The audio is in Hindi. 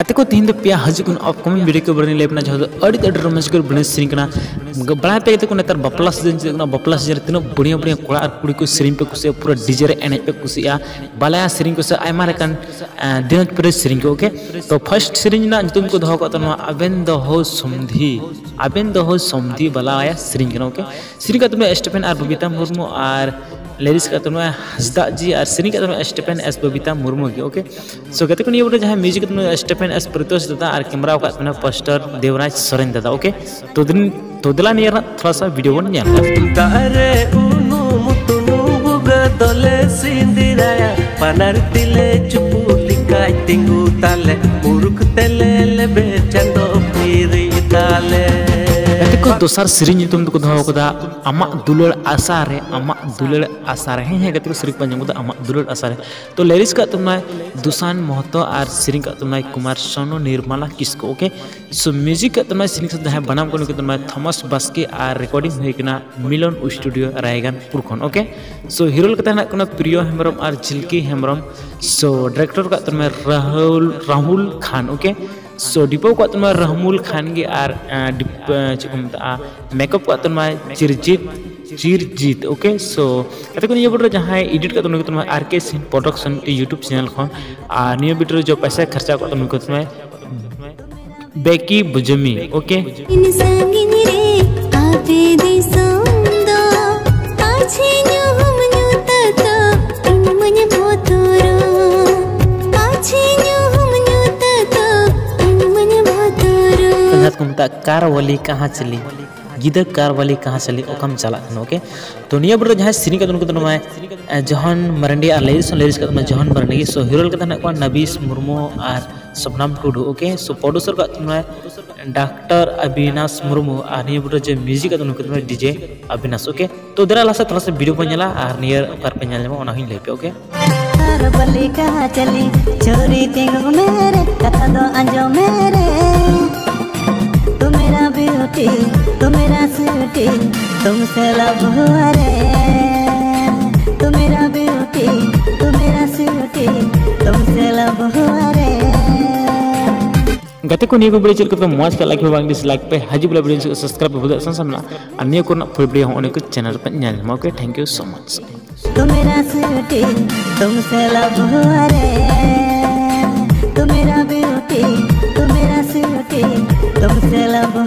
गाते को तीन पे हजून अपकमिंग वीडियो को बड़े लेपना जो अड़ी रोमांच कर बने सेरी बड़ा पे को नेतार बापला सीजन बापला सीजन तीन बढ़िया बढ़िया कोड़ा और कुड़ी को सेरी पे कुछ पूरा डीजे रे एने पे कुछ बालाया सेरी को आयमा लेकान दिन पे सेरी को ओके तो फर्स्ट सेरी ना तुम को दहो को आबेन दहो समधी बालाया सेरी ओके सेरी का तुम्हें स्टेफन और बबीता मुर्मू और लेडीज का तुम्हें हंसदा जी और सेरी का तुम्हें स्टेफन एस बबीता मुर्मू की ओके सो कहते को ये जहाँ म्यूजिक तुम्हें स्टेफन एस प्रतोष दादा और कैमरा का तुम्हें पोस्टर देवराज सोरेन दादा ओके तो दिला नहीं थोड़ा सा वीडियो बन दोसार सेरी तुम को दहो कदा आमा दुलड़ आशा रे हैं गति को सेरी पंजम को आमा दुलड़ आशा रे तो लिरिक्स का तुम दुसान महतो और सेरी का तुम कुमार सोनू निर्मला किसको ओके सो म्यूजिक का तुम सेरी जहाँ बनाम को तुम थॉमस बास्के और रिकॉर्डिंग होना मिलन स्टूडियो रायगनपुर खन ओके सो हीरो का प्रियो हेम्ब्रम और झिलकी हेम्ब्रम सो डायरेक्टर का तुम Rahul Khan okay so depot को तुम रहमुल खान की और मेकअप को तुम चिरजीत ओके सो कहते ये वीडियो जहाँ एडिट का तुम आर के सिंह प्रोडक्शन यूट्यूब चैनल खन और नियो वीडियो जो पैसा खर्चा को तुम बेकी बुजमी ओके कार वाली कहाँ चली गिदर कार वाली कहाँ चली ओकम चला ओके तो निया वीडियो जहाँ सेरी का तुम जहन मरंडी और लेडीज का जहन मरंडी सो हीरो का नबीस मुर्मू और सपनाम टुडू ओके सो प्रोड्यूसर का तुम डॉक्टर अविनाश मुर्मू और निया वीडियो जो म्यूजिक का तुम डीजे अविनाश ओके तो दरा लासा थोड़ा सा वीडियो पे नेला और नियर पर पे नेल ओना हिन लेपे ओके बल्ली कहाँ चली छोरी तेगो मेरे कथा दो अंजो मेरे तू मेरा ब्यूटी तू मेरा स्वीटी तुमसे लव हुआ रे तू मेरा ब्यूटी तू मेरा स्वीटी तुमसे लव हुआ रे गते को नियो वीडियो चल के मौज का लाइक बांग डिसलाइक पे हाजी बोला वीडियो सब्सक्राइब पे संसमना और नियो को फुल वीडियो होने को चैनल पर nail okay thank you so much तू मेरा स्वीटी तुमसे लव हुआ रे तू मेरा ब्यूटी तू मेरा स्वीटी तुमसे लव